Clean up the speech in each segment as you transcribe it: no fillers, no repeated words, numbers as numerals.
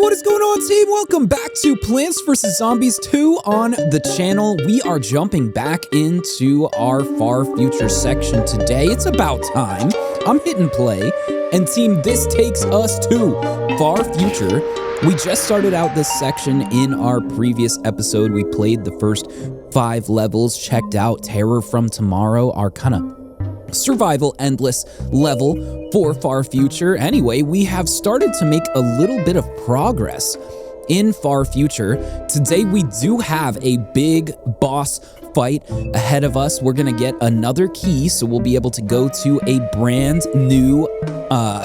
What is going on, team? Welcome back to Plants vs. Zombies 2 on the channel. We are jumping back into our far future section today. It's about time. I'm hitting play, and team, this takes us to far future. We just started out this section in our previous episode. We played the first 5 levels, checked out Terror from Tomorrow, our kind of survival endless level for far future. Anyway, we have started to make a little bit of progress in far future. Today we do have a big boss fight ahead of us. We're gonna get another key, so we'll be able to go to a brand new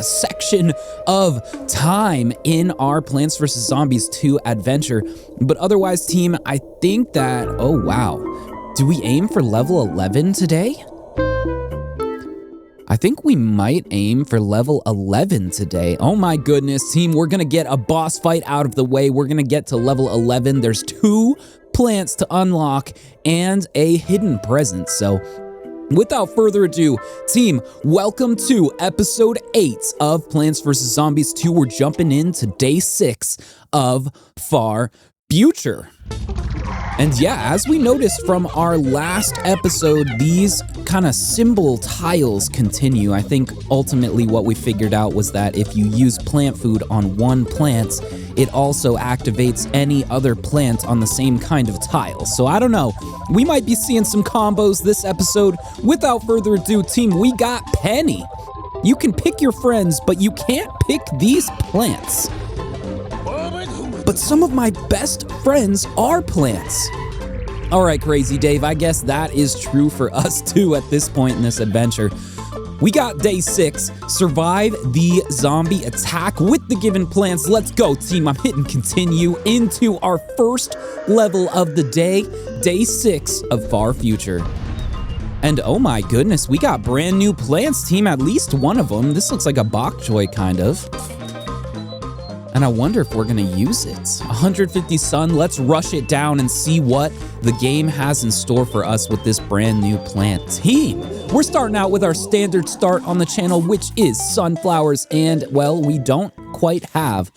section of time in our Plants vs. Zombies 2 adventure. But otherwise, team, I think that, oh wow, do we aim for level 11 today? I think we might aim for level 11 today. Oh my goodness, team, we're gonna get a boss fight out of the way. We're gonna get to level 11. There's 2 plants to unlock and a hidden present. So without further ado, team, welcome to episode 8 of Plants vs. Zombies 2. We're jumping into day 6 of far future. And yeah, as we noticed from our last episode, these kind of symbol tiles continue. I think ultimately what we figured out was that if you use plant food on one plant, it also activates any other plant on the same kind of tile. So I don't know, we might be seeing some combos this episode. Without further ado, team, we got Penny. You can pick your friends, but you can't pick these plants. But some of my best friends are plants. All right, Crazy Dave, I guess that is true for us too at this point in this adventure. We got day 6, survive the zombie attack with the given plants. Let's go, team. I'm hitting continue into our first level of the day 6 of far future. And oh my goodness, we got brand new plants, team, at least one of them. This looks like a bok choy kind of. And I wonder if we're gonna use it. 150 sun, let's rush it down and see what the game has in store for us with this brand new plant. Team, we're starting out with our standard start on the channel, which is sunflowers. And well, we don't quite have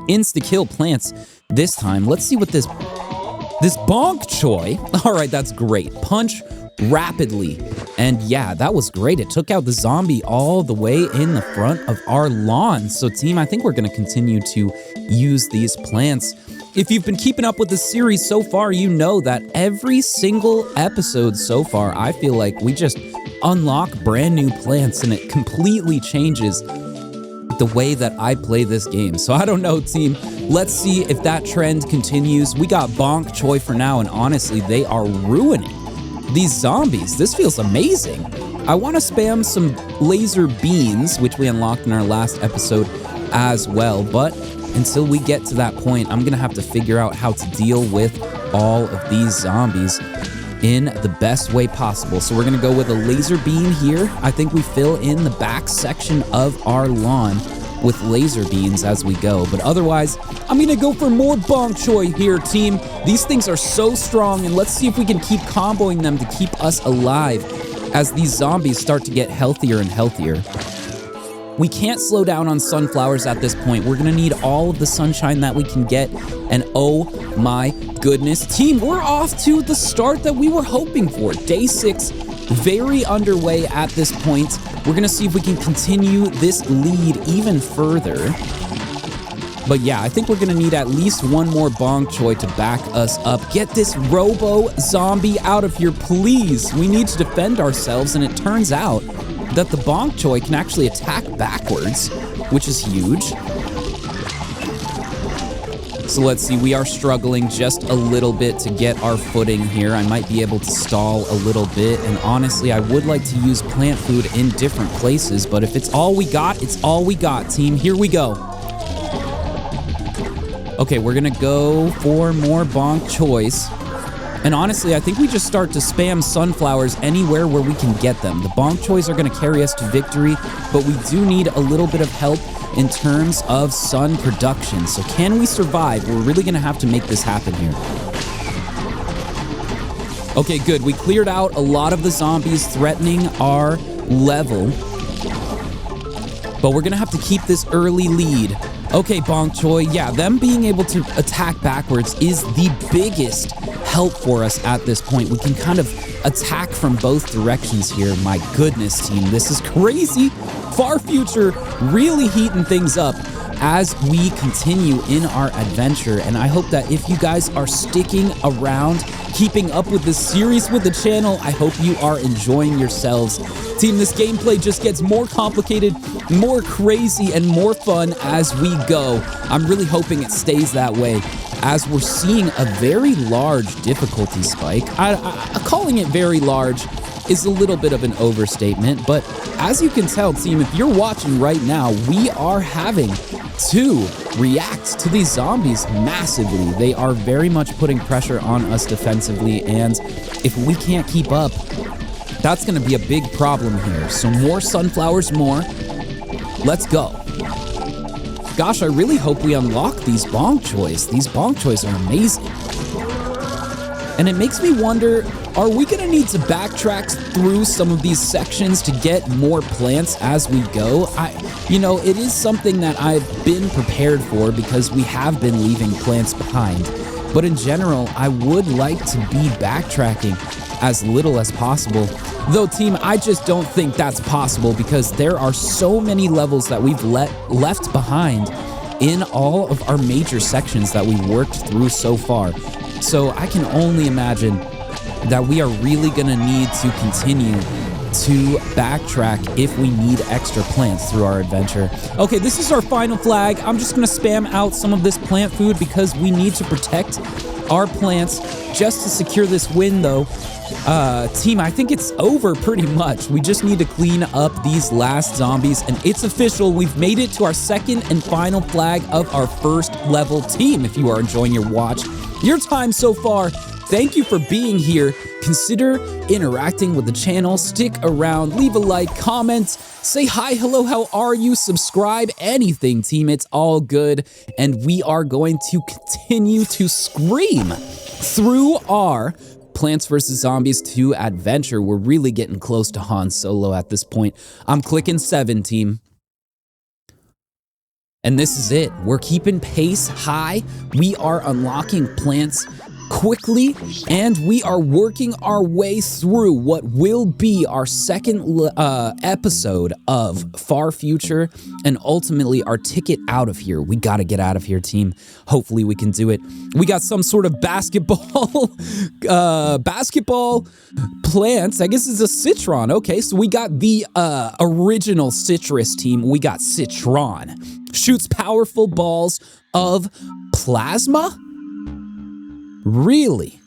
insta-kill plants this time. Let's see what this bonk choy. All right, that's great. Punch rapidly. And yeah, that was great. It took out the zombie all the way in the front of our lawn. So team, I think we're going to continue to use these plants. If you've been keeping up with the series so far, you know that every single episode so far, I feel like we just unlock brand new plants and it completely changes the way that I play this game. So I don't know, team. Let's see if that trend continues. We got bonk choy for now, and honestly, they are ruining these zombies. This feels amazing. I want to spam some laser beans, which we unlocked in our last episode as well. But until we get to that point, I'm going to have to figure out how to deal with all of these zombies in the best way possible. So we're going to go with a laser beam here. I think we fill in the back section of our lawn with laser beams as we go. But otherwise, I'm gonna go for more bonk choy here, team. These things are so strong, and let's see if we can keep comboing them to keep us alive as these zombies start to get healthier and healthier. We can't slow down on sunflowers at this point. We're gonna need all of the sunshine that we can get, and oh my goodness, team, we're off to the start that we were hoping for. Day 6, very underway at this point. We're gonna see if we can continue this lead even further. But yeah, I think we're gonna need at least one more bonk choy to back us up. Get this robo zombie out of here, please. We need to defend ourselves, and it turns out that the bonk choy can actually attack backwards, which is huge. So let's see, we are struggling just a little bit to get our footing here. I might be able to stall a little bit, and honestly, I would like to use plant food in different places, but if it's all we got, it's all we got, team. Here we go. Okay, we're gonna go for more bonk choys. And honestly, I think we just start to spam sunflowers anywhere where we can get them. The bonk choys are gonna carry us to victory, but we do need a little bit of help in terms of sun production. So can we survive? We're really gonna have to make this happen here. Okay, good. We cleared out a lot of the zombies threatening our level, but we're gonna have to keep this early lead Okay, Bonk Choi, yeah, them being able to attack backwards is the biggest help for us at this point. We can kind of attack from both directions here. My goodness, team, this is crazy. Far Future really heating things up as we continue in our adventure, and I hope that if you guys are sticking around, keeping up with this series with the channel, I hope you are enjoying yourselves. Team, this gameplay just gets more complicated, more crazy, and more fun as we go. I'm really hoping it stays that way, as we're seeing a very large difficulty spike. Calling it very large is a little bit of an overstatement, but as you can tell, team, if you're watching right now, we are having to react to these zombies massively. They are very much putting pressure on us defensively, and if we can't keep up, that's going to be a big problem here. So more sunflowers, more. Let's go. Gosh, I really hope we unlock these Bonk Choys. These Bonk Choys are amazing. And it makes me wonder, are we going to need to backtrack through some of these sections to get more plants as we go? You know, it is something that I've been prepared for because we have been leaving plants behind. But in general, I would like to be backtracking as little as possible. Though, team, I just don't think that's possible because there are so many levels that we've left behind in all of our major sections that we worked through so far. So I can only imagine that we are really going to need to continue to backtrack if we need extra plants through our adventure. Okay, this is our final flag. I'm just going to spam out some of this plant food because we need to protect our plants just to secure this win, though. Team, I think it's over pretty much. We just need to clean up these last zombies, and it's official. We've made it to our second and final flag of our first level. Team, if you are enjoying your watch, your time so far, thank you for being here. Consider interacting with the channel. Stick around, leave a like, comment, say hi, hello, how are you, subscribe, anything, team. It's all good. And we are going to continue to scream through our Plants vs. Zombies 2 adventure. We're really getting close to Han Solo at this point. I'm clicking 7, team. And this is it. We're keeping pace high. We are unlocking plants quickly, and we are working our way through what will be our second episode of Far Future, and ultimately our ticket out of here. We gotta get out of here, team. Hopefully we can do it. We got some sort of basketball, basketball plants. I guess it's a citron. Okay, so we got the original citrus, team. We got citron. Shoots powerful balls of plasma? Really?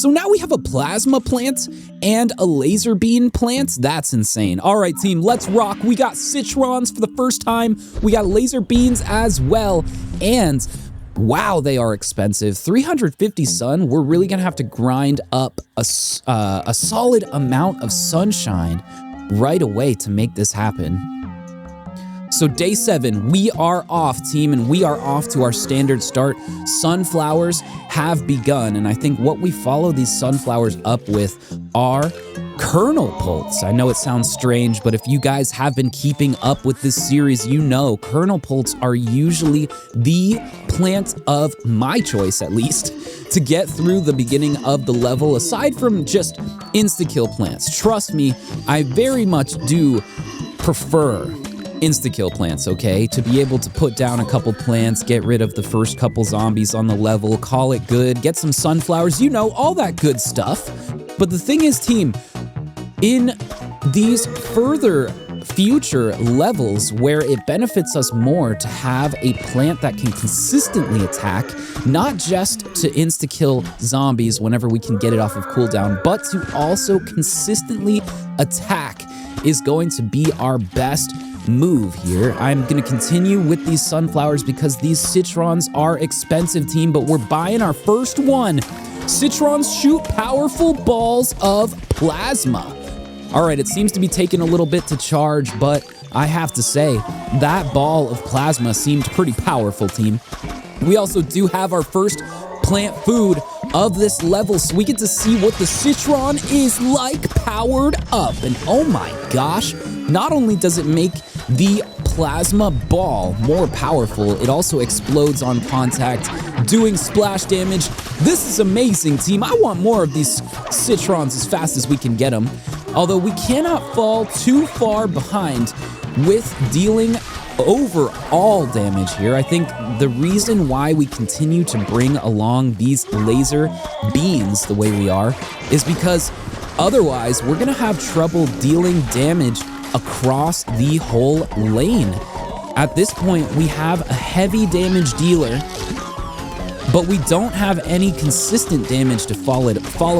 So now we have a plasma plant and a laser beam plant? That's insane. All right, team, let's rock. We got citrons for the first time. We got laser beans as well. And wow, they are expensive. 350 sun. We're really gonna have to grind up a solid amount of sunshine right away to make this happen. So day 7, we are off, team, and we are off to our standard start. Sunflowers have begun, and I think what we follow these sunflowers up with are kernel pults. I know it sounds strange, but if you guys have been keeping up with this series, you know kernel pults are usually the plant of my choice, at least, to get through the beginning of the level, aside from just insta-kill plants. Trust me, I very much do prefer insta-kill plants, okay? To be able to put down a couple plants, get rid of the first couple zombies on the level, call it good, get some sunflowers, you know, all that good stuff. But the thing is, team, in these further future levels where it benefits us more to have a plant that can consistently attack, not just to insta-kill zombies whenever we can get it off of cooldown, but to also consistently attack is going to be our best move here. I'm going to continue with these sunflowers because these citrons are expensive, team, but we're buying our first one. Citrons shoot powerful balls of plasma. All right, it seems to be taking a little bit to charge, but I have to say, that ball of plasma seemed pretty powerful, team. We also do have our first plant food of this level, so we get to see what the citron is like powered up. And oh my gosh, not only does it make the plasma ball, more powerful. It also explodes on contact, doing splash damage. This is amazing, team. I want more of these Citrons as fast as we can get them. Although we cannot fall too far behind with dealing overall damage here. I think the reason why we continue to bring along these laser beams the way we are is because otherwise we're gonna have trouble dealing damage across the whole lane. At this point, we have a heavy damage dealer, but we don't have any consistent damage to follow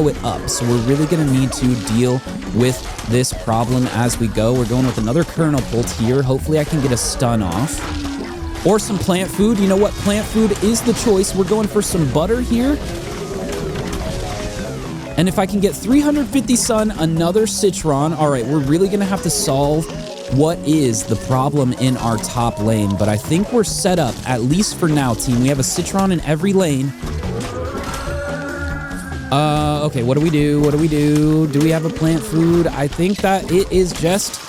it up. So we're really gonna need to deal with this problem as we go. We're going with another Kernel Pult here. Hopefully I can get a stun off. Or some plant food. You know what? Plant food is the choice. We're going for some butter here. And if I can get 350 sun, another Citron. All right, we're really gonna have to solve what is the problem in our top lane. But I think we're set up, at least for now, team. We have a Citron in every lane. Okay, what do we do? What do we do? Do we have a plant food? I think that it is just...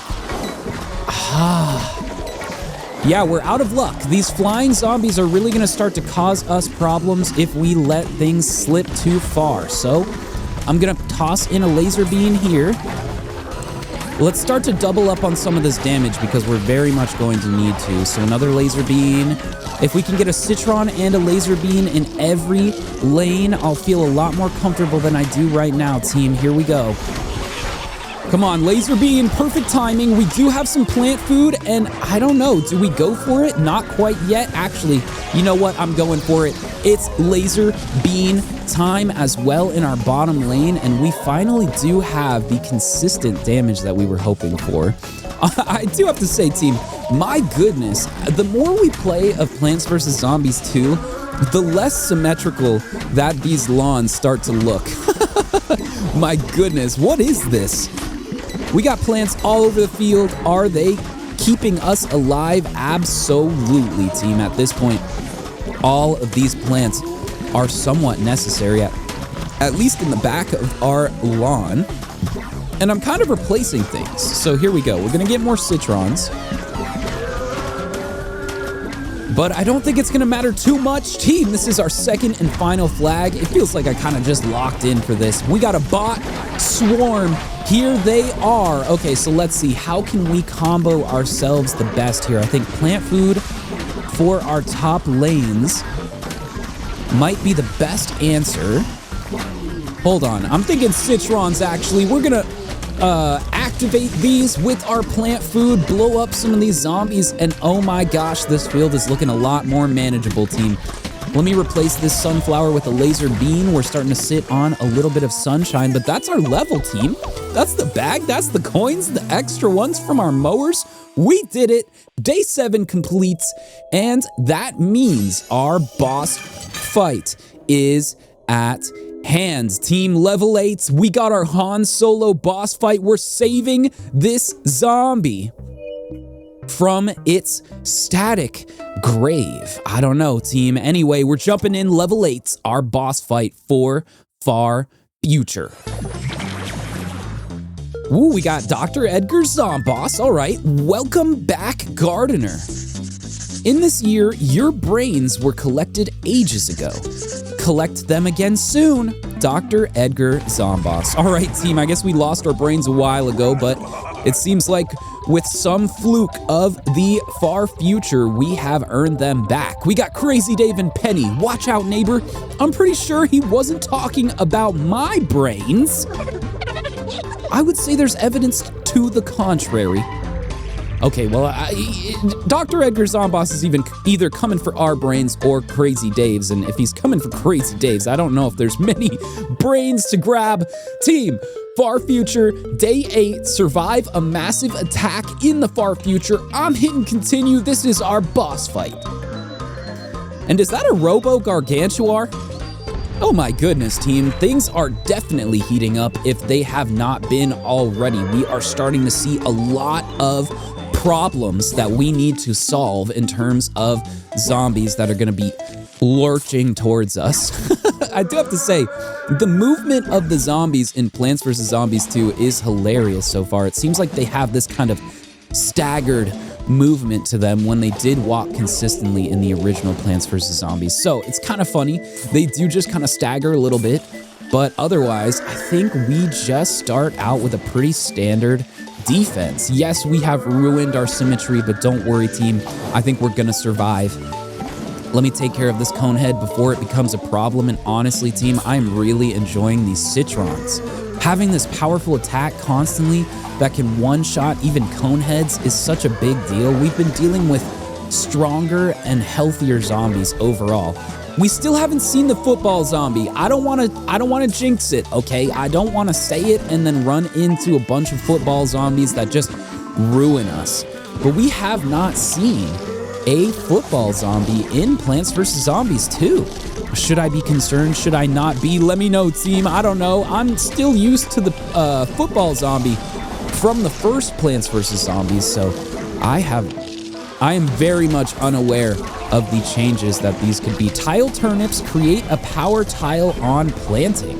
Yeah, we're out of luck. These flying zombies are really gonna start to cause us problems if we let things slip too far. So, I'm gonna toss in a laser beam here. Let's start to double up on some of this damage because we're very much going to need to. So another laser beam. If we can get a Citron and a laser beam in every lane, I'll feel a lot more comfortable than I do right now, team. Here we go. Come on, laser beam, perfect timing. We do have some plant food, and I don't know, do we go for it? Not quite yet. Actually, you know what? I'm going for it. It's laser beam time as well in our bottom lane, and we finally do have the consistent damage that we were hoping for. I do have to say, team, my goodness, the more we play of Plants vs. Zombies 2, the less symmetrical that these lawns start to look. My goodness, what is this? We got plants all over the field. Are they keeping us alive? Absolutely, team. At this point, all of these plants are somewhat necessary, at least in the back of our lawn. And I'm kind of replacing things. So here we go. We're going to get more Citrons. But I don't think it's going to matter too much. Team, this is our second and final flag. It feels like I kind of just locked in for this. We got a bot swarm. Here they are. Okay, so let's see. How can we combo ourselves the best here? I think plant food for our top lanes might be the best answer. Hold on. I'm thinking Citrons, actually. We're going to activate these with our plant food, blow up some of these zombies, and oh my gosh, this field is looking a lot more manageable, team. Let me replace this sunflower with a laser beam. We're starting to sit on a little bit of sunshine, but that's our level, team. That's the bag, that's the coins, the extra ones from our mowers. We did it. Day 7 completes, and that means our boss fight is at hand. Team level 8, we got our Han Solo boss fight. We're saving this zombie from its static grave. I don't know, team. Anyway, we're jumping in level 8, our boss fight for Far Future. Ooh, we got Dr. Edgar Zomboss. All right, welcome back, Gardener. In this year, your brains were collected ages ago. Collect them again soon, Dr. Edgar Zomboss. All right, team, I guess we lost our brains a while ago, but it seems like with some fluke of the far future, we have earned them back. We got Crazy Dave and Penny. Watch out, neighbor. I'm pretty sure he wasn't talking about my brains. I would say there's evidence to the contrary. Okay, well, Dr. Edgar Zomboss is either coming for our brains or Crazy Dave's, and if he's coming for Crazy Dave's, I don't know if there's many brains to grab. Team, Far Future, Day 8, survive a massive attack in the Far Future. I'm hitting continue. This is our boss fight. And is that a Robo Gargantuar? Oh my goodness, team. Things are definitely heating up if they have not been already. We are starting to see a lot of problems that we need to solve in terms of zombies that are going to be lurching towards us. I do have to say, the movement of the zombies in Plants vs. Zombies 2 is hilarious so far. It seems like they have this kind of staggered movement to them when they did walk consistently in the original Plants vs. Zombies. So it's kind of funny. They do just kind of stagger a little bit, but otherwise, I think we just start out with a pretty standard defense. Yes, we have ruined our symmetry, but don't worry, team. I think we're gonna survive. Let me take care of this Conehead before it becomes a problem, and honestly, team, I'm really enjoying these Citrons. Having this powerful attack constantly that can one-shot even Coneheads is such a big deal. We've been dealing with stronger and healthier zombies overall. We still haven't seen the football zombie. I don't want to jinx it, okay? I don't want to say it and then run into a bunch of football zombies that just ruin us. But we have not seen a football zombie in Plants vs. Zombies 2. Should I be concerned? Should I not be? Let me know, team. I don't know. I'm still used to the football zombie from the first Plants vs. Zombies, so I am very much unaware of the changes that these could be. Tile turnips create a power tile on planting.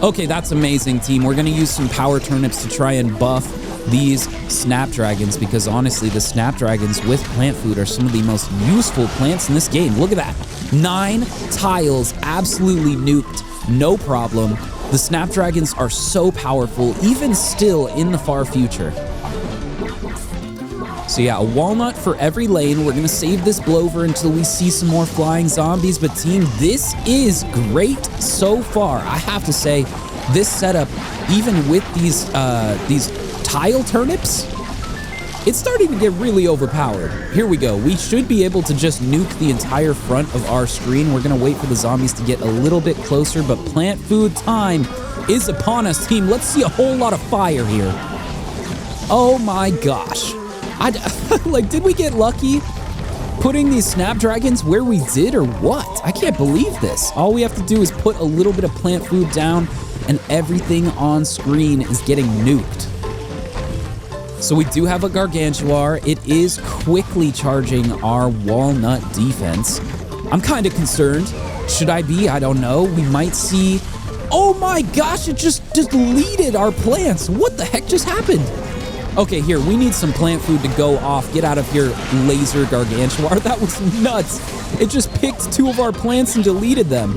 Okay, that's amazing, team. We're gonna use some power turnips to try and buff these snapdragons, because honestly, the snapdragons with plant food are some of the most useful plants in this game. Look at that. 9 tiles absolutely nuked, no problem. The snapdragons are so powerful, even still in the far future. So yeah, a walnut for every lane. We're gonna save this blover until we see some more flying zombies, but team, this is great so far. I have to say, this setup, even with these tile turnips, it's starting to get really overpowered. Here we go. We should be able to just nuke the entire front of our screen. We're gonna wait for the zombies to get a little bit closer, but plant food time is upon us, team. Let's see a whole lot of fire here. Oh my gosh. Like, did we get lucky putting these snapdragons where we did or what? I can't believe this. All we have to do is put a little bit of plant food down and everything on screen is getting nuked. So we do have a Gargantuar. It is quickly charging our walnut defense. I'm kind of concerned. Should I be? I don't know. We might see... Oh my gosh, it just deleted our plants. What the heck just happened? Okay, here, we need some plant food to go off. Get out of here, laser Gargantuar. That was nuts. It just picked 2 of our plants and deleted them.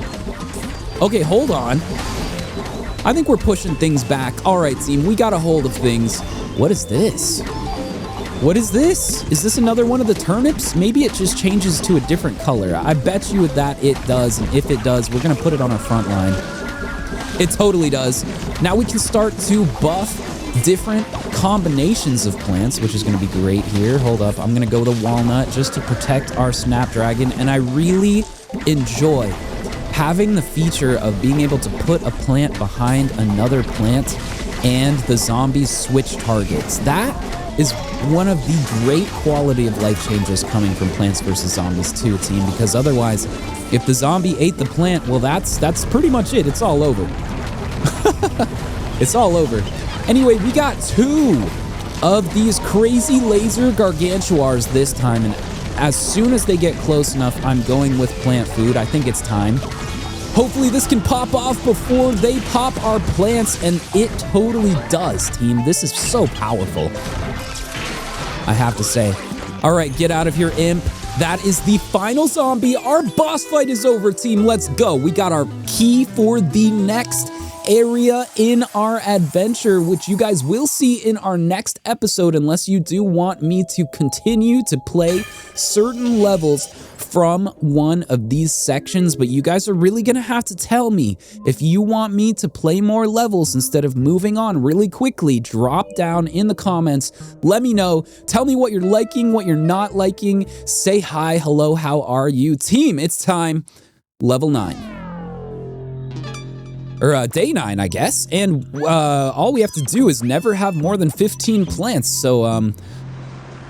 Okay, hold on. I think we're pushing things back. All right, team, we got a hold of things. What is this? What is this? Is this another one of the turnips? Maybe it just changes to a different color. I bet you that it does, and if it does, we're gonna put it on our front line. It totally does. Now we can start to buff different combinations of plants, which is going to be great here. Hold up. I'm going to go with a walnut just to protect our snapdragon, and I really enjoy having the feature of being able to put a plant behind another plant and the zombies switch targets. That is one of the great quality of life changes coming from Plants vs. Zombies 2, team, because otherwise, if the zombie ate the plant, well, that's pretty much it. It's all over. It's all over. Anyway, we got 2 of these crazy laser Gargantuars this time, and as soon as they get close enough, I'm going with plant food. I think it's time. Hopefully this can pop off before they pop our plants, and it totally does, team. This is so powerful, I have to say. All right, get out of here, imp. That is the final zombie. Our boss fight is over, team. Let's go. We got our key for the next area in our adventure, which you guys will see in our next episode, unless you do want me to continue to play certain levels from one of these sections. But you guys are really gonna have to tell me if you want me to play more levels instead of moving on really quickly. Drop down in the comments, let me know, tell me what you're liking, what you're not liking. Say hi, hello, how are you, team? It's time. Level 9. Or day 9, I guess. And all we have to do is never have more than 15 plants. So,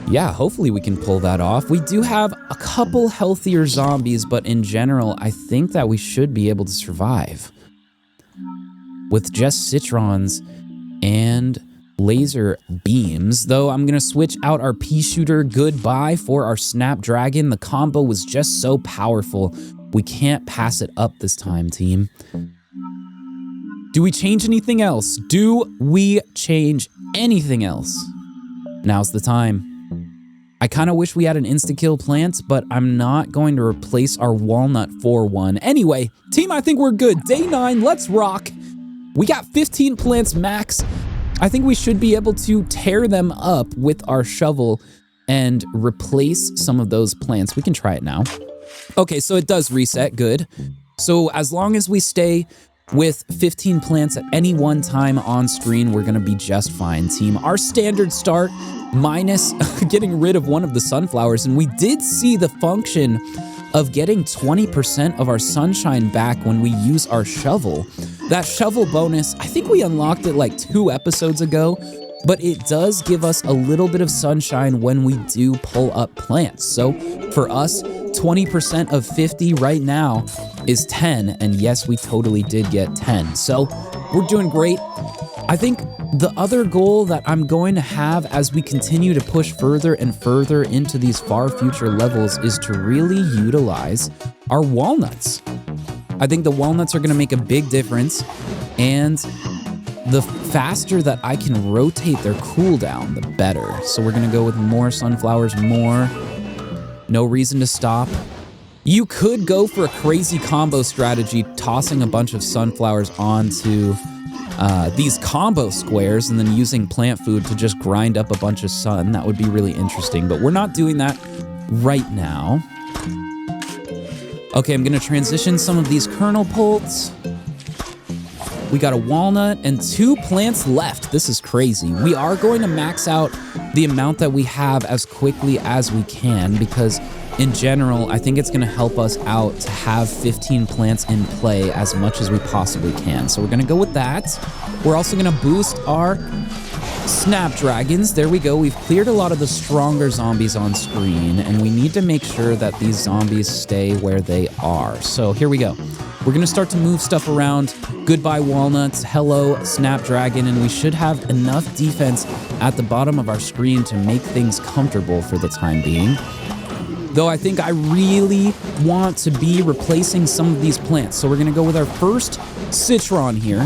yeah, hopefully we can pull that off. We do have a couple healthier zombies, but in general, I think that we should be able to survive with just Citrons and laser beams. Though I'm gonna switch out our pea shooter goodbye for our snapdragon. The combo was just so powerful. We can't pass it up this time, team. Do we change anything else? Do we change anything else? Now's the time. I kind of wish we had an insta-kill plant, but I'm not going to replace our walnut for one. Anyway, team, I think we're good. Day 9, let's rock. We got 15 plants max. I think we should be able to tear them up with our shovel and replace some of those plants. We can try it now. Okay, so it does reset, good. So as long as we stay with 15 plants at any one time on screen, we're gonna be just fine, team. Our standard start, minus getting rid of one of the sunflowers, and we did see the function of getting 20% of our sunshine back when we use our shovel. That shovel bonus, I think we unlocked it like 2 episodes ago, but it does give us a little bit of sunshine when we do pull up plants. So for us, 20% of 50 right now is 10, and yes, we totally did get 10. So we're doing great. I think the other goal that I'm going to have as we continue to push further and further into these far future levels is to really utilize our walnuts. I think the walnuts are going to make a big difference, and the faster that I can rotate their cooldown, the better. So we're going to go with more sunflowers, more. No reason to stop. You could go for a crazy combo strategy, tossing a bunch of sunflowers onto these combo squares and then using plant food to just grind up a bunch of sun. That would be really interesting, but we're not doing that right now. Okay, I'm gonna transition some of these kernel pults. We got a walnut and 2 plants left. This is crazy. We are going to max out the amount that we have as quickly as we can because in general, I think it's gonna help us out to have 15 plants in play as much as we possibly can. So we're gonna go with that. We're also gonna boost our snapdragons. There we go. We've cleared a lot of the stronger zombies on screen, and we need to make sure that these zombies stay where they are. So here we go. We're gonna start to move stuff around. Goodbye walnuts, hello snapdragon, and we should have enough defense at the bottom of our screen to make things comfortable for the time being. Though I think I really want to be replacing some of these plants. So we're gonna go with our first citron here.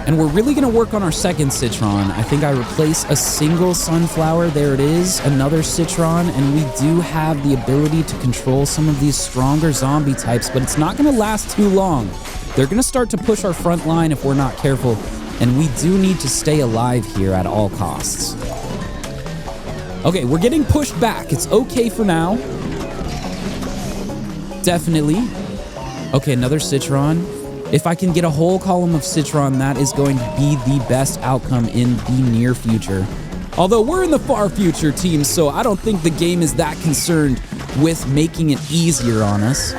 And we're really gonna work on our second citron. I think I replace a single sunflower. There it is, another citron, and we do have the ability to control some of these stronger zombie types, but it's not gonna last too long. They're gonna start to push our front line if we're not careful, and we do need to stay alive here at all costs. Okay, we're getting pushed back. It's okay for now. Definitely. Okay, another citron. If I can get a whole column of citron, that is going to be the best outcome in the near future. Although we're in the far future, team, so I don't think the game is that concerned with making it easier on us.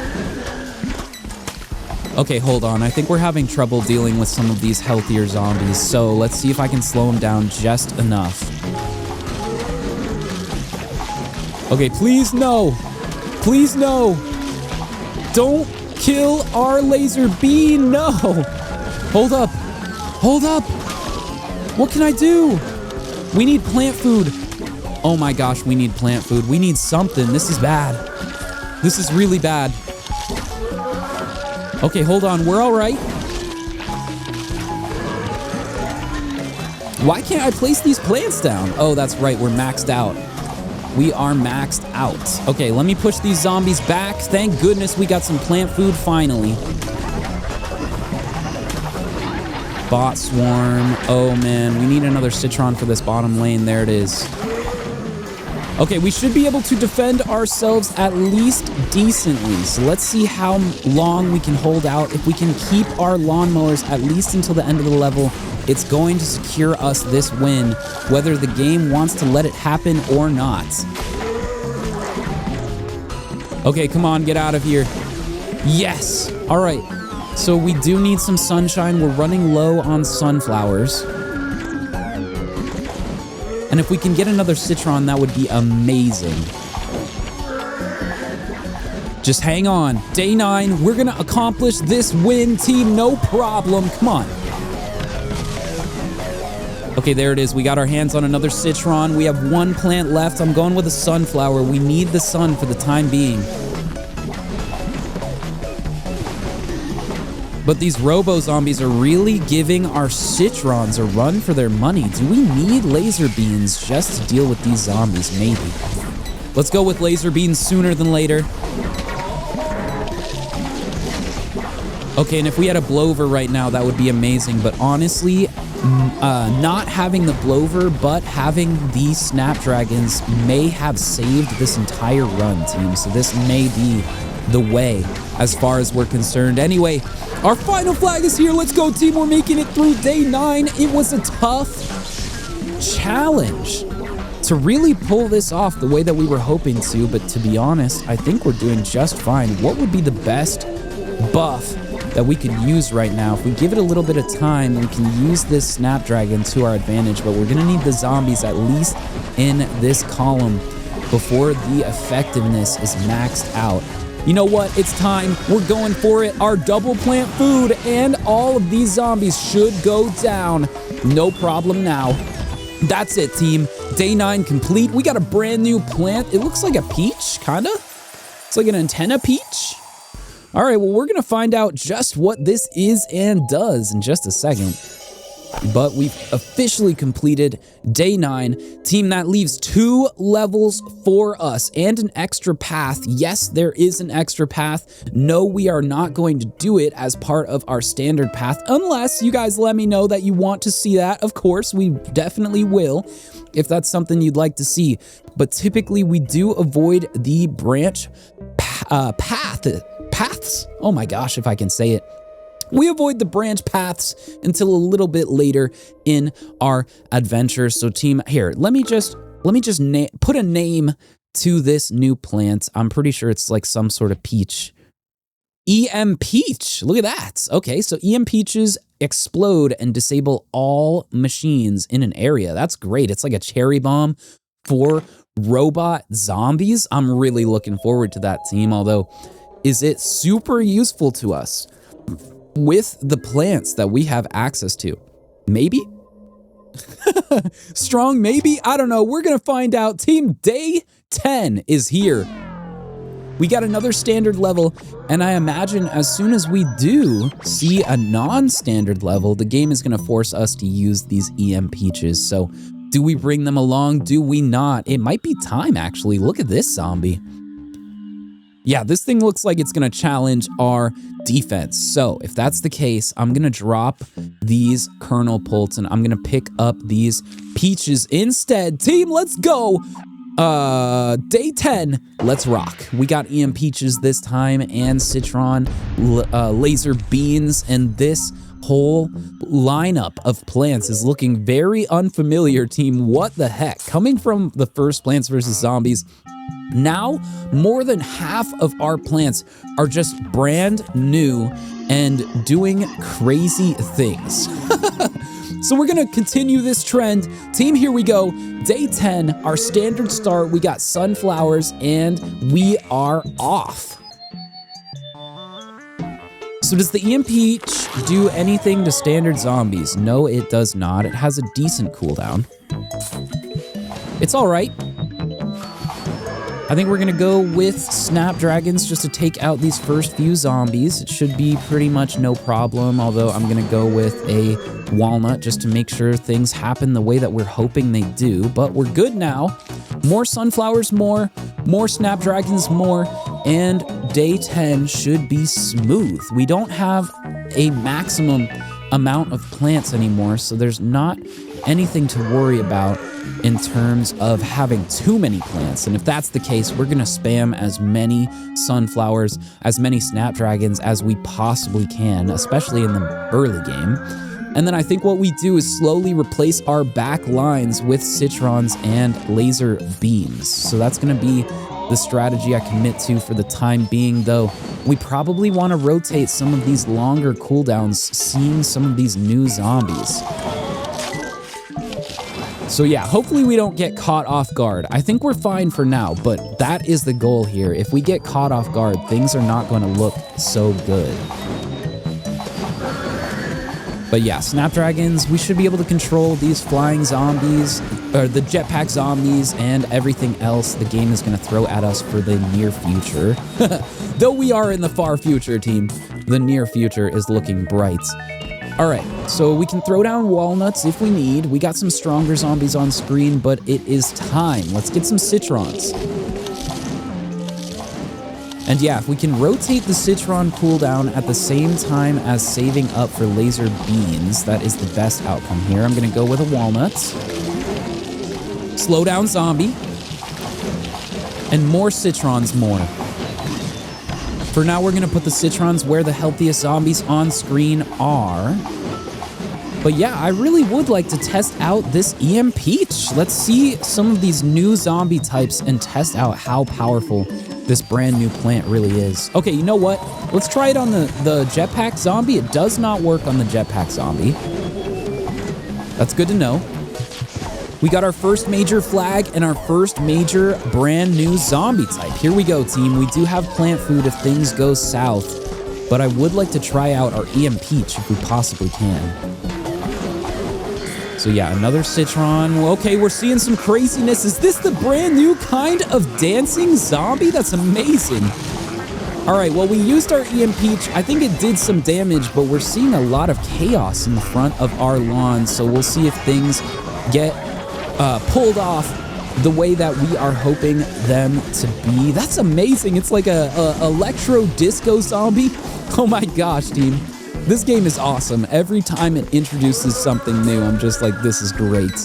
Okay, hold on. I think we're having trouble dealing with some of these healthier zombies, so let's see if I can slow them down just enough. Okay, please no. Please no. Don't kill our laser bean, no! Hold up. Hold up. What can I do? We need plant food. Oh my gosh, we need plant food. We need something. This is bad. This is really bad. Okay, hold on. We're all right. Why can't I place these plants down? Oh, that's right. We're maxed out. We are maxed out. Okay, let me push these zombies back. Thank goodness we got some plant food finally. Bot swarm. Oh man, we need another citron for this bottom lane. There it is. Okay, we should be able to defend ourselves at least decently. So let's see how long we can hold out. If we can keep our lawnmowers at least until the end of the level, it's going to secure us this win, whether the game wants to let it happen or not. Okay, come on, get out of here. Yes! All right, so we do need some sunshine. We're running low on sunflowers. And if we can get another citron, that would be amazing. Just hang on. Day 9, we're gonna accomplish this win, team, no problem. Come on. Okay, there it is. We got our hands on another citron. We have 1 plant left. I'm going with a sunflower. We need the sun for the time being. But these robo-zombies are really giving our Citrons a run for their money. Do we need laser beams just to deal with these zombies? Maybe. Let's go with laser beams sooner than later. Okay, and if we had a Blover right now, that would be amazing. But honestly, not having the Blover, but having the Snapdragons may have saved this entire run, team. So this may be the way as far as we're concerned. Anyway, our final flag is here. Let's go, team. We're making it through day 9. It was a tough challenge to really pull this off the way that we were hoping to. But to be honest, I think we're doing just fine. What would be the best buff that we could use right now? If we give it a little bit of time, we can use this Snapdragon to our advantage, but we're gonna need the zombies at least in this column before the effectiveness is maxed out. You know what? It's time. We're going for it. Our double plant food and all of these zombies should go down. No problem now. That's it, team. Day 9 complete. We got a brand new plant. It looks like a peach, kinda. It's like an antenna peach. All right, well, we're gonna find out just what this is and does in just a second. But we've officially completed day 9. Team, that leaves 2 levels for us and an extra path. Yes, there is an extra path. No, we are not going to do it as part of our standard path, unless you guys let me know that you want to see that. Of course, we definitely will, if that's something you'd like to see. But typically, we do avoid the branch paths. Oh my gosh, if I can say it. We avoid the branch paths until a little bit later in our adventure. So team, here, let me just put a name to this new plant. I'm pretty sure it's like some sort of peach. EM Peach. Look at that. Okay, so EM Peaches explode and disable all machines in an area. That's great. It's like a cherry bomb for robot zombies. I'm really looking forward to that, team. Although, is it super useful to us with the plants that we have access to? Maybe? Strong maybe? I don't know. We're gonna find out. Team, day 10 is here. We got another standard level, and I imagine as soon as we do see a non-standard level, the game is gonna force us to use these EM Peaches. So do we bring them along? Do we not? It might be time, actually. Look at this zombie. Yeah, this thing looks like it's gonna challenge our defense. So if that's the case, I'm gonna drop these kernel pults and I'm gonna pick up these peaches instead. Team, let's go. Day 10, let's rock. We got EM Peaches this time and Citron laser beans, and this whole lineup of plants is looking very unfamiliar, team. What the heck? Coming from the first Plants vs. Zombies, now more than half of our plants are just brand new and doing crazy things. So we're gonna continue this trend. Team, here we go. Day 10, our standard start. We got sunflowers and we are off. So does the EM Peach do anything to standard zombies? No, it does not. It has a decent cooldown. It's all right. I think we're gonna go with Snapdragons just to take out these first few zombies. It should be pretty much no problem, although I'm gonna go with a Walnut just to make sure things happen the way that we're hoping they do. But we're good now. More sunflowers, more Snapdragons, more, and day 10 should be smooth. We don't have a maximum amount of plants anymore, so there's not anything to worry about in terms of having too many plants. And if that's the case, we're gonna spam as many sunflowers, as many Snapdragons as we possibly can, especially in the early game. And then I think what we do is slowly replace our back lines with Citrons and laser beams. So that's gonna be the strategy I commit to for the time being, though we probably want to rotate some of these longer cooldowns, seeing some of these new zombies. So yeah, hopefully we don't get caught off guard. I think we're fine for now, but that is the goal here. If we get caught off guard, things are not going to look so good. But yeah, Snapdragons, we should be able to control these flying zombies, or the jetpack zombies, and everything else the game is going to throw at us for the near future. Though we are in the far future, team. the near future is looking bright. All right, so we can throw down walnuts if we need. We got some stronger zombies on screen, but it is time. Let's get some citrons. And yeah, if we can rotate the citron cooldown at the same time as saving up for laser beans, that is the best outcome here. I'm gonna go with a walnut. Slow down zombie. And more citrons more. For now, we're gonna put the citrons where the healthiest zombies on screen are. But yeah, I really would like to test out this EM Peach. Let's see some of these new zombie types and test out how powerful this brand new plant really is. Okay, you know what? Let's try it on the jetpack zombie. It does not work on the jetpack zombie. That's good to know. We got our first major flag and our first major brand new zombie type. Here we go, team. We do have plant food if things go south, but I would like to try out our EM Peach if we possibly can. So yeah, another citron. Okay, we're seeing some craziness. Is this the brand new kind of dancing zombie? That's amazing. All right, well, we used our EM Peach. I think it did some damage, but we're seeing a lot of chaos in the front of our lawn, so we'll see if things get pulled off the way that we are hoping them to be. That's amazing. It's like a electro disco zombie. Oh my gosh, team. This game is awesome. Every time it introduces something new, I'm just like, this is great.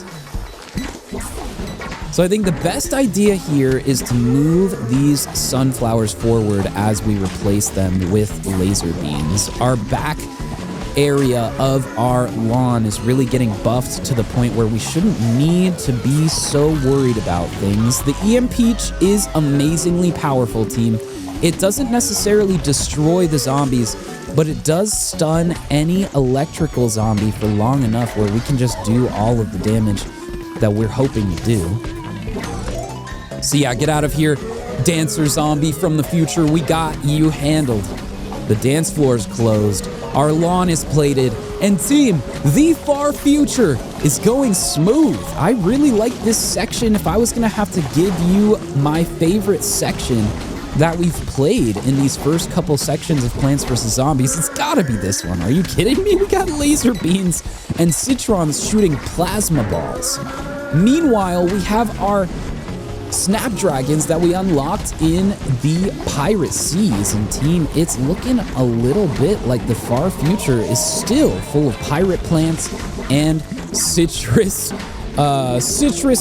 So I think the best idea here is to move these sunflowers forward as we replace them with laser beans. Our back area of our lawn is really getting buffed to the point where we shouldn't need to be so worried about things. The EM Peach is amazingly powerful, team. It doesn't necessarily destroy the zombies, but it does stun any electrical zombie for long enough where we can just do all of the damage that we're hoping to do. So yeah, get out of here, dancer zombie from the future. We got you handled. The dance floor is closed. Our lawn is plated. And team, the far future is going smooth. I really like this section. If I was gonna have to give you my favorite section that we've played in these first couple sections of Plants vs. Zombies, it's gotta be this one. Are you kidding me? We got laser beans and citrons shooting plasma balls. Meanwhile, we have our snapdragons that we unlocked in the Pirate Seas. And team, it's looking a little bit like the far future is still full of pirate plants and citrus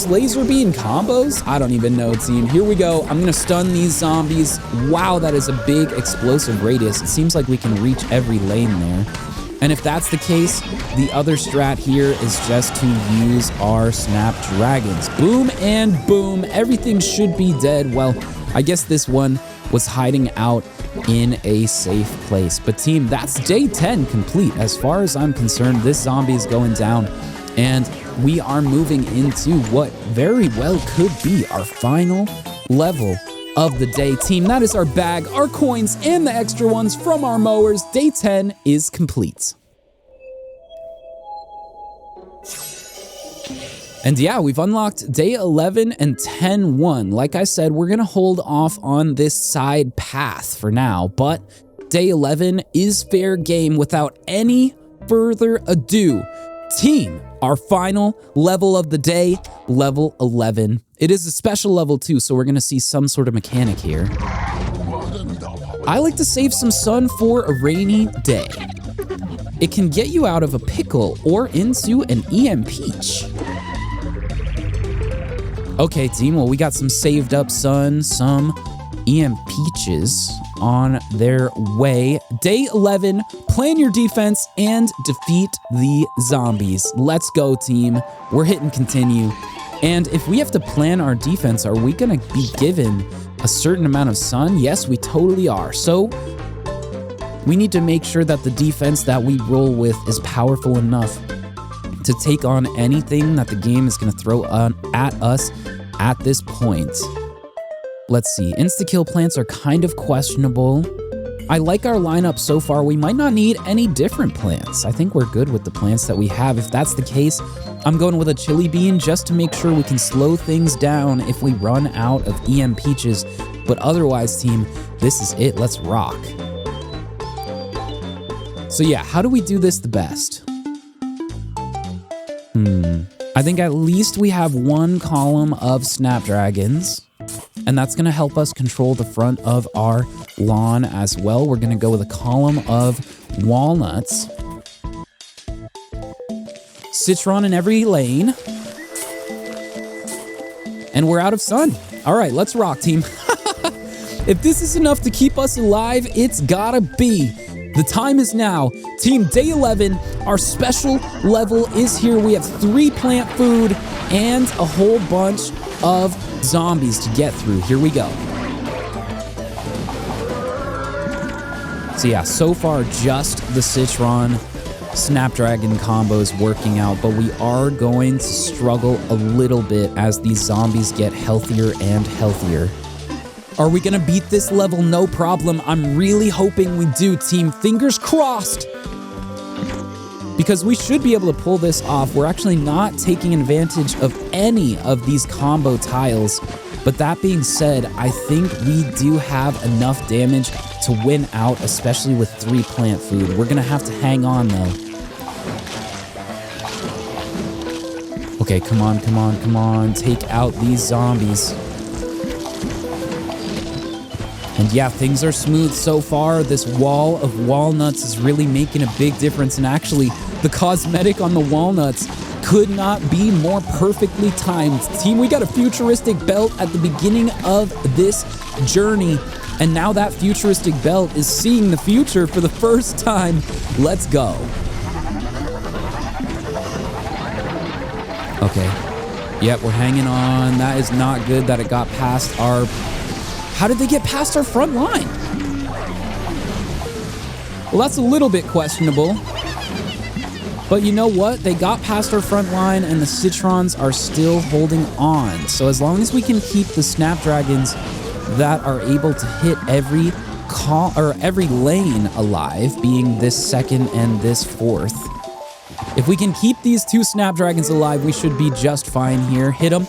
laser beam combos. I don't even know, team. Here we go. I'm gonna stun these zombies. Wow, that is a big explosive radius. It seems like we can reach every lane there. And if that's the case, the other strat here is just to use our snapdragons. Boom and boom. Everything should be dead. Well, I guess this one was hiding out in a safe place. But team, that's day 10 complete. As far as I'm concerned, this zombie is going down. And we are moving into what very well could be our final level of the day. Team, that is our bag, our coins, and the extra ones from our mowers. Day 10 is complete. And yeah, we've unlocked day 11 and 10-1. Like I said, we're gonna hold off on this side path for now, but day 11 is fair game. Without any further ado, team, our final level of the day, level 11. It is a special level too, so we're gonna see some sort of mechanic here. I like to save some sun for a rainy day. It can get you out of a pickle or into an EM Peach. Okay, team, well, we got some saved up sun, some EM Peaches on their way. Day 11, plan your defense and defeat the zombies. Let's go, team. We're hitting continue. And if we have to plan our defense, are we gonna be given a certain amount of sun? Yes, we totally are. So we need to make sure that the defense that we roll with is powerful enough to take on anything that the game is gonna throw at us at this point. Let's see, insta-kill plants are kind of questionable. I like our lineup so far. We might not need any different plants. I think we're good with the plants that we have. If that's the case, I'm going with a chili bean just to make sure we can slow things down if we run out of EM Peaches. But otherwise, team, this is it. Let's rock. So yeah, how do we do this the best? I think at least we have one column of snapdragons, and that's gonna help us control the front of our lawn as well. We're gonna go with a column of walnuts. Citron in every lane. And we're out of sun. All right, let's rock, team. If this is enough to keep us alive, it's gotta be. The time is now. Team Day 11, our special level is here. We have 3 plant food and a whole bunch of zombies to get through. Here we go. So yeah, so far just the Citron Snapdragon combos working out, but we are going to struggle a little bit as these zombies get healthier and healthier. Are we gonna beat this level? No problem. I'm really hoping we do, team. Fingers crossed. Because we should be able to pull this off. We're actually not taking advantage of any of these combo tiles. But that being said, I think we do have enough damage to win out, especially with 3 plant food. We're gonna have to hang on though. Okay, come on, come on, come on. Take out these zombies. And yeah, things are smooth so far. This wall of walnuts is really making a big difference. And actually, the cosmetic on the walnuts could not be more perfectly timed. Team, we got a futuristic belt at the beginning of this journey. And now that futuristic belt is seeing the future for the first time. Let's go. Okay. Yep, we're hanging on. That is not good that it got past our... How did they get past our front line? Well, that's a little bit questionable. But you know what? They got past our front line and the Citrons are still holding on. So as long as we can keep the Snapdragons that are able to hit every lane alive, being this second and this fourth. If we can keep these 2 Snapdragons alive, we should be just fine here. Hit them.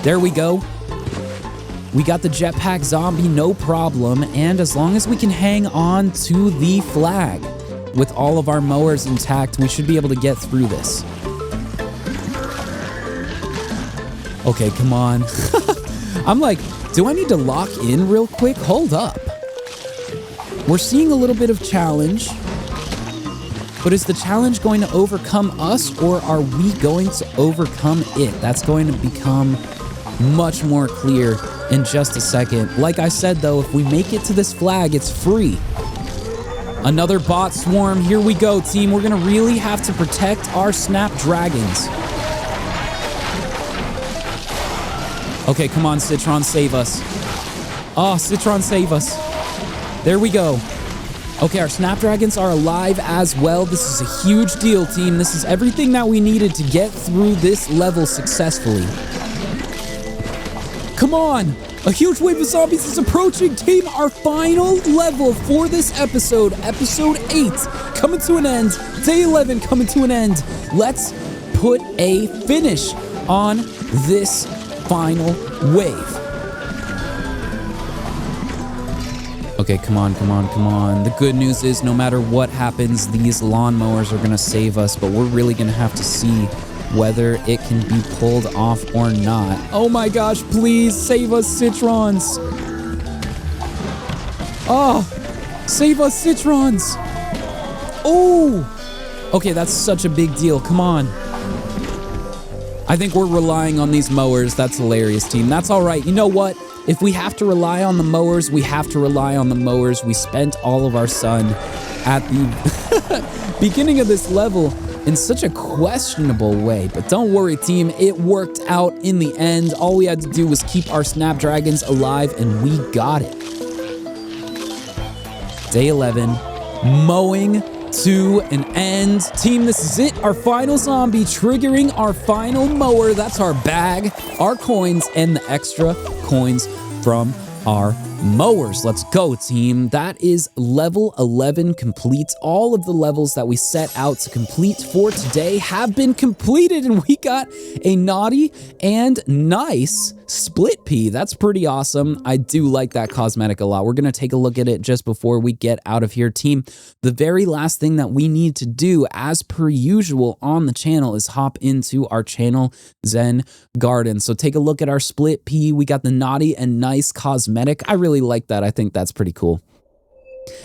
There we go. We got the jetpack zombie, no problem. And as long as we can hang on to the flag with all of our mowers intact, we should be able to get through this. Okay, come on. I'm like, do I need to lock in real quick? Hold up. We're seeing a little bit of challenge. But is the challenge going to overcome us, or are we going to overcome it? That's going to become much more clear in just a second. Like I said, though, if we make it to this flag, it's free. Another bot swarm. Here we go, team. We're going to really have to protect our Snapdragons. Okay, come on, Citron, save us. Oh, Citron, save us. There we go. Okay, our Snapdragons are alive as well. This is a huge deal, team. This is everything that we needed to get through this level successfully. Come on! A huge wave of zombies is approaching, team! Our final level for this episode, episode 8, coming to an end. Day 11 coming to an end. Let's put a finish on this final wave. Okay, come on, come on, come on. The good news is no matter what happens, these lawnmowers are gonna save us, but we're really gonna have to see whether it can be pulled off or not. Oh my gosh, please save us, Citrons. Oh, save us, Citrons. Oh, okay, that's such a big deal. Come on. I think we're relying on these mowers. That's hilarious, team. That's all right. You know what? If we have to rely on the mowers, we have to rely on the mowers. We spent all of our sun at the beginning of this level in such a questionable way. But don't worry, team. It worked out in the end. All we had to do was keep our Snapdragons alive, and we got it. Day 11, mowing to an end. Team, this is it. Our final zombie triggering our final mower. That's our bag, our coins, and the extra coins from our Mowers, let's go, team. That is level 11 complete. All of the levels that we set out to complete for today have been completed, and we got a naughty and nice split pea. That's pretty awesome. I do like that cosmetic a lot. We're going to take a look at it just before we get out of here, team. The very last thing that we need to do, as per usual on the channel, is hop into our channel Zen Garden. So take a look at our split pea. We got the naughty and nice cosmetic. I really like that. I think that's pretty cool.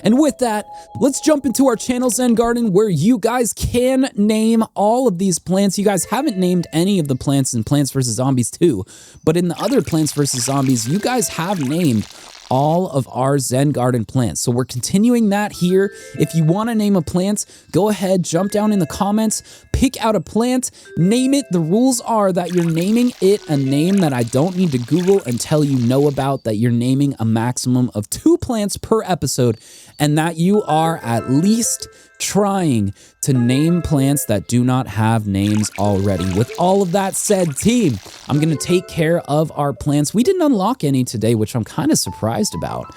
And with that, let's jump into our channel Zen Garden, where you guys can name all of these plants. You guys haven't named any of the plants in Plants vs. Zombies 2, but in the other Plants vs. Zombies, you guys have named all of our Zen Garden plants. So we're continuing that here. If you want to name a plant, go ahead, jump down in the comments, pick out a plant, name it. The rules are that you're naming it a name that I don't need to Google until you know about, that you're naming a maximum of 2 plants per episode, and that you are at least trying to name plants that do not have names already. With all of that said, team, I'm going to take care of our plants. We didn't unlock any today, which I'm kind of surprised about.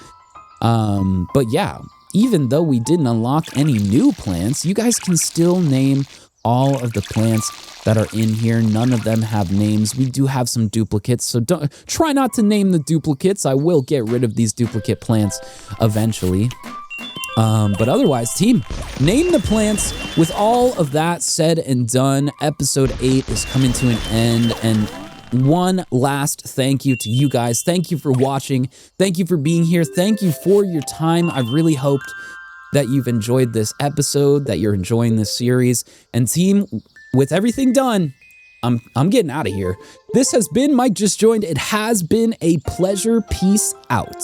But yeah, even though we didn't unlock any new plants, you guys can still name all of the plants that are in here. None of them have names. We do have some duplicates, so try not to name the duplicates. I will get rid of these duplicate plants eventually. But otherwise, team, name the plants. With all of that said and done, episode 8 is coming to an end, and one last thank you to you guys. Thank you for watching. Thank you for being here. Thank you for your time. I've really hoped that you've enjoyed this episode, that you're enjoying this series. And team, with everything done, I'm getting out of here. This has been Mike Just Joined. It has been a pleasure. Peace out.